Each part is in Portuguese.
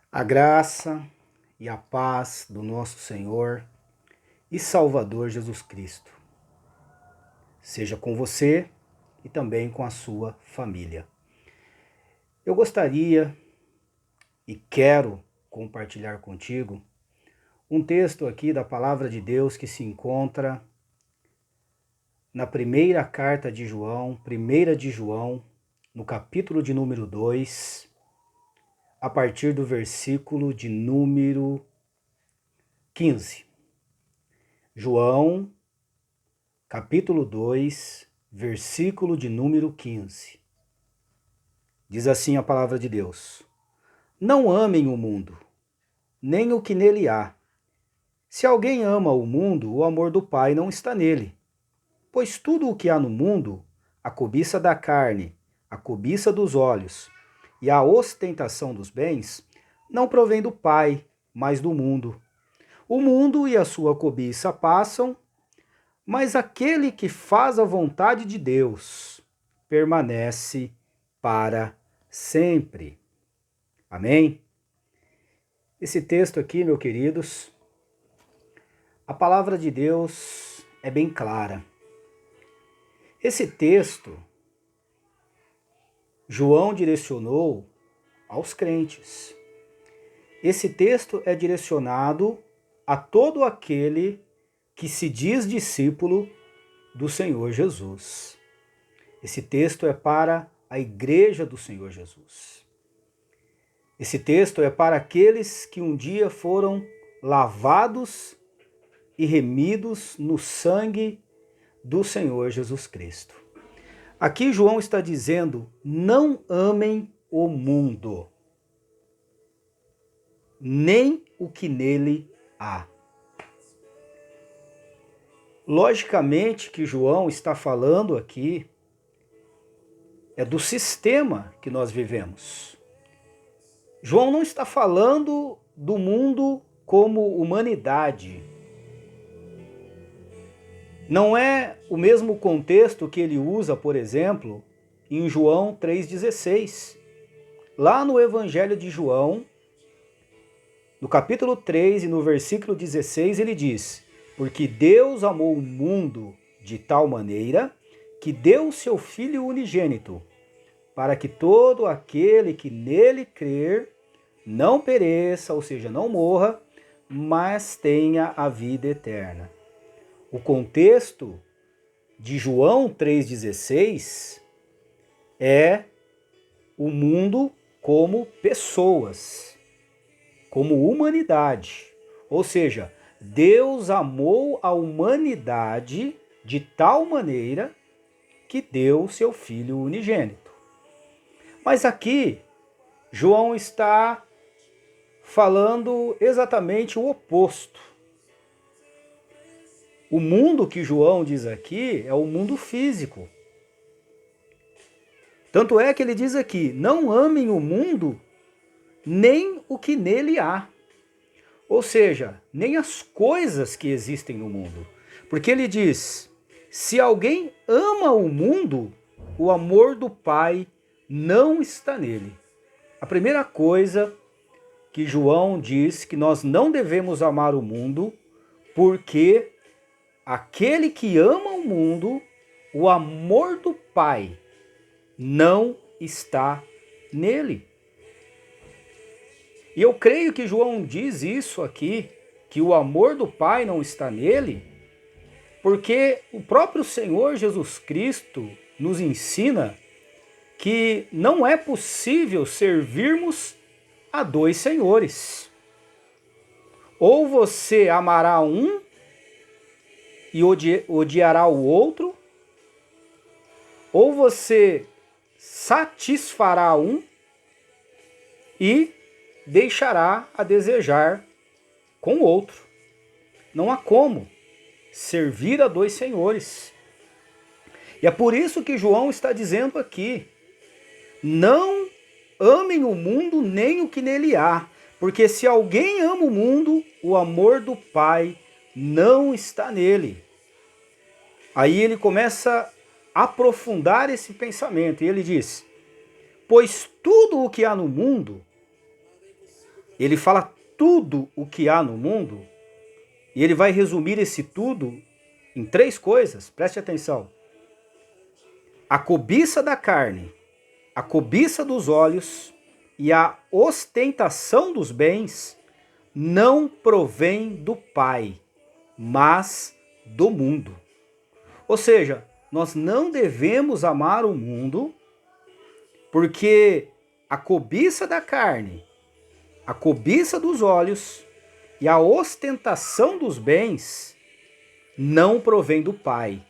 A graça e a paz do nosso Senhor e Salvador Jesus Cristo seja com você e também com a sua família. Eu gostaria e quero compartilhar contigo um texto aqui da Palavra de Deus que se encontra na primeira carta de João, 1 de João, no capítulo de número 2, a partir do versículo de número 15. João, capítulo 2, versículo de número 15. Diz assim a palavra de Deus: Não amem o mundo, nem o que nele há. Se alguém ama o mundo, o amor do Pai não está nele. Pois tudo o que há no mundo, a cobiça da carne, a cobiça dos olhos e a ostentação dos bens, não provém do Pai, mas do mundo. O mundo e a sua cobiça passam, mas aquele que faz a vontade de Deus permanece para sempre. Amém? Esse texto aqui, meus queridos, a palavra de Deus é bem clara. Esse texto, João direcionou aos crentes. Esse texto é direcionado a todo aquele que se diz discípulo do Senhor Jesus. Esse texto é para a igreja do Senhor Jesus. Esse texto é para aqueles que um dia foram lavados e remidos no sangue do Senhor Jesus Cristo. Aqui João está dizendo: não amem o mundo, nem o que nele há. Logicamente que João está falando aqui é do sistema que nós vivemos. João não está falando do mundo como humanidade. Não é o mesmo contexto que ele usa, por exemplo, em João 3,16. Lá no Evangelho de João, no capítulo 3 e no versículo 16, ele diz: Porque Deus amou o mundo de tal maneira que deu o seu Filho unigênito, para que todo aquele que nele crer não pereça, ou seja, não morra, mas tenha a vida eterna. O contexto de João 3,16 é o mundo como pessoas, como humanidade. Ou seja, Deus amou a humanidade de tal maneira que deu o seu Filho unigênito. Mas aqui, João está falando exatamente o oposto. O mundo que João diz aqui é o mundo físico. Tanto é que ele diz aqui: não amem o mundo, nem o que nele há. Ou seja, nem as coisas que existem no mundo. Porque ele diz: se alguém ama o mundo, o amor do Pai não está nele. A primeira coisa que João diz que nós não devemos amar o mundo, porque aquele que ama o mundo, o amor do Pai não está nele. E eu creio que João diz isso aqui, que o amor do Pai não está nele, porque o próprio Senhor Jesus Cristo nos ensina que não é possível servirmos a dois senhores. Ou você amará um e odiará o outro, ou você satisfará um e deixará a desejar com o outro. Não há como servir a dois senhores. E é por isso que João está dizendo aqui: não amem o mundo nem o que nele há, porque se alguém ama o mundo, o amor do Pai não está nele. Aí ele começa a aprofundar esse pensamento e ele diz: pois tudo o que há no mundo, ele fala tudo o que há no mundo, e ele vai resumir esse tudo em 3 coisas, preste atenção. A cobiça da carne, a cobiça dos olhos e a ostentação dos bens não provém do Pai, mas do mundo. Ou seja, nós não devemos amar o mundo, porque a cobiça da carne, a cobiça dos olhos e a ostentação dos bens não provém do Pai,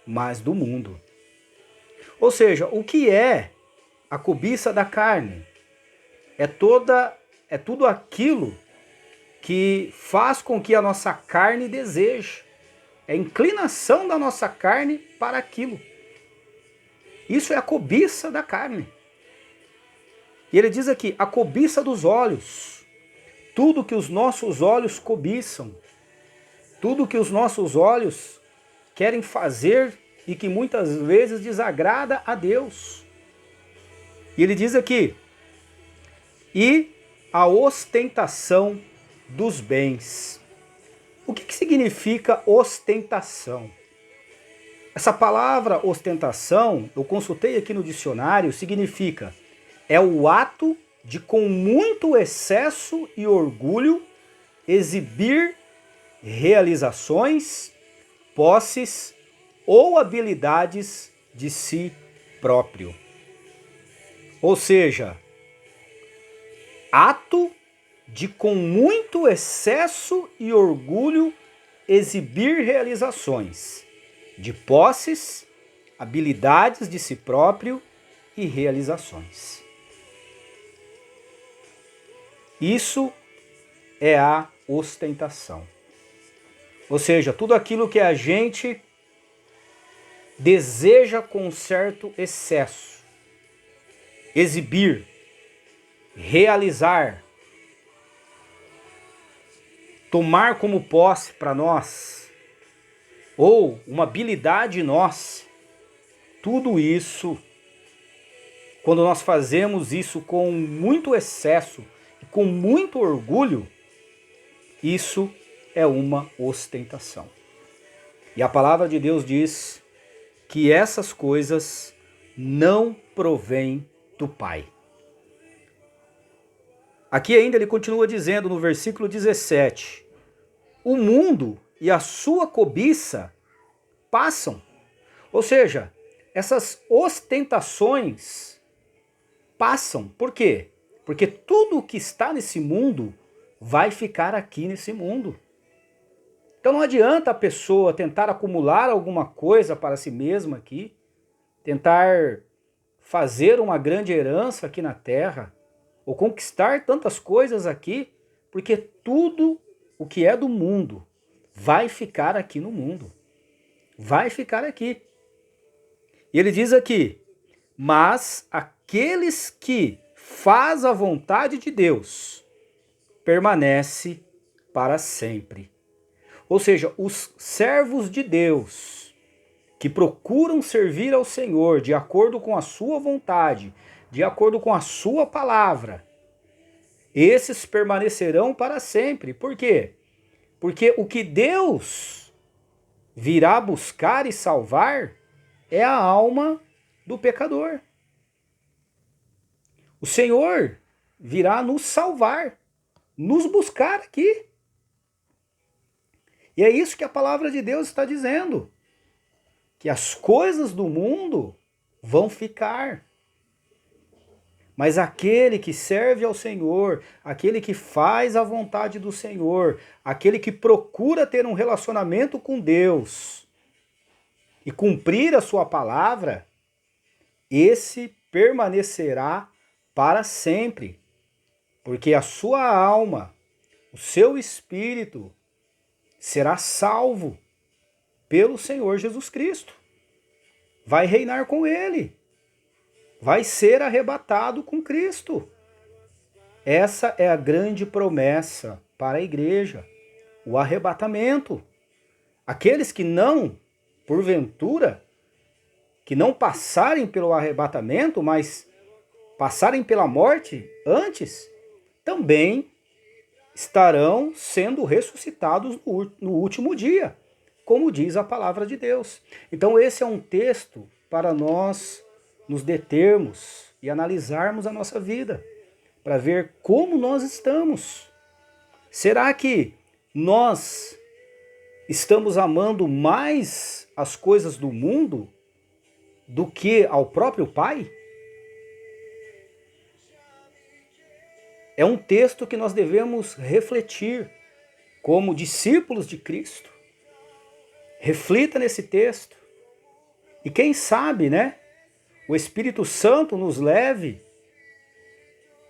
mas do mundo. Ou seja, o que é a cobiça da carne? É tudo aquilo que faz com que a nossa carne deseje. É a inclinação da nossa carne para aquilo. Isso é a cobiça da carne. E ele diz aqui, a cobiça dos olhos. Tudo que os nossos olhos cobiçam. Tudo que os nossos olhos querem fazer e que muitas vezes desagrada a Deus. E ele diz aqui, e a ostentação dos bens. O que significa ostentação? Essa palavra ostentação, eu consultei aqui no dicionário, significa é o ato de com muito excesso e orgulho exibir realizações, posses ou habilidades de si próprio. Ou seja, ato de com muito excesso e orgulho exibir realizações, de posses, habilidades de si próprio e realizações. Isso é a ostentação. Ou seja, tudo aquilo que a gente deseja com certo excesso, exibir, realizar, tomar como posse para nós, ou uma habilidade nossa, tudo isso, quando nós fazemos isso com muito excesso e com muito orgulho, isso é uma ostentação. E a palavra de Deus diz que essas coisas não provêm do Pai. Aqui ainda ele continua dizendo no versículo 17, o mundo e a sua cobiça passam. Ou seja, essas ostentações passam. Por quê? Porque tudo o que está nesse mundo vai ficar aqui nesse mundo. Então não adianta a pessoa tentar acumular alguma coisa para si mesma aqui, tentar fazer uma grande herança aqui na terra, ou conquistar tantas coisas aqui, porque tudo o que é do mundo vai ficar aqui no mundo. Vai ficar aqui. E ele diz aqui, mas aqueles que faz a vontade de Deus permanece para sempre. Ou seja, os servos de Deus que procuram servir ao Senhor de acordo com a sua vontade, de acordo com a sua palavra, esses permanecerão para sempre. Por quê? Porque o que Deus virá buscar e salvar é a alma do pecador. O Senhor virá nos salvar, nos buscar aqui. E é isso que a palavra de Deus está dizendo. Que as coisas do mundo vão ficar. Mas aquele que serve ao Senhor, aquele que faz a vontade do Senhor, aquele que procura ter um relacionamento com Deus e cumprir a sua palavra, esse permanecerá para sempre. Porque a sua alma, o seu espírito, será salvo pelo Senhor Jesus Cristo. Vai reinar com Ele. Vai ser arrebatado com Cristo. Essa é a grande promessa para a igreja. O arrebatamento. Aqueles que não, porventura, que não passarem pelo arrebatamento, mas passarem pela morte antes, também estarão sendo ressuscitados no último dia, como diz a palavra de Deus. Então esse é um texto para nós nos determos e analisarmos a nossa vida, para ver como nós estamos. Será que nós estamos amando mais as coisas do mundo do que ao próprio Pai? É um texto que nós devemos refletir como discípulos de Cristo. Reflita nesse texto. E quem sabe, né, o Espírito Santo nos leve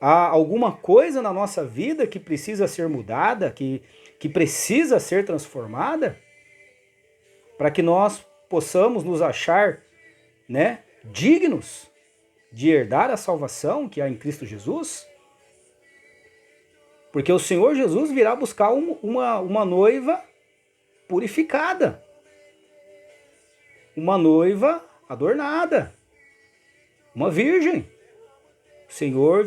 a alguma coisa na nossa vida que precisa ser mudada, que precisa ser transformada, para que nós possamos nos achar, né, dignos de herdar a salvação que há em Cristo Jesus. Porque o Senhor Jesus virá buscar uma noiva purificada, uma noiva adornada, uma virgem. O Senhor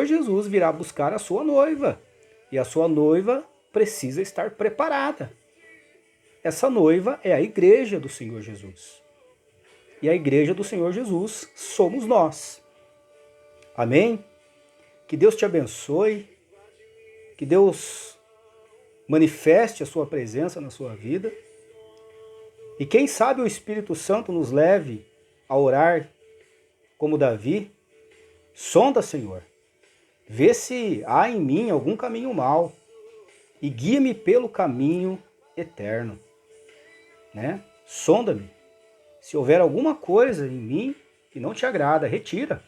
Jesus virá buscar a sua noiva. E a sua noiva precisa estar preparada. Essa noiva é a igreja do Senhor Jesus. E a igreja do Senhor Jesus somos nós. Amém? Que Deus te abençoe. Que Deus manifeste a sua presença na sua vida. E quem sabe o Espírito Santo nos leve a orar como Davi. Sonda, Senhor. Vê se há em mim algum caminho mau e guia-me pelo caminho eterno. Né? Sonda-me. Se houver alguma coisa em mim que não te agrada, retira.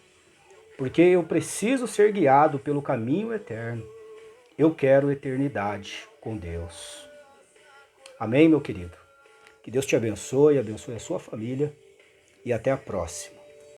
Porque eu preciso ser guiado pelo caminho eterno. Eu quero eternidade com Deus. Amém, meu querido? Que Deus te abençoe a sua família e até a próxima.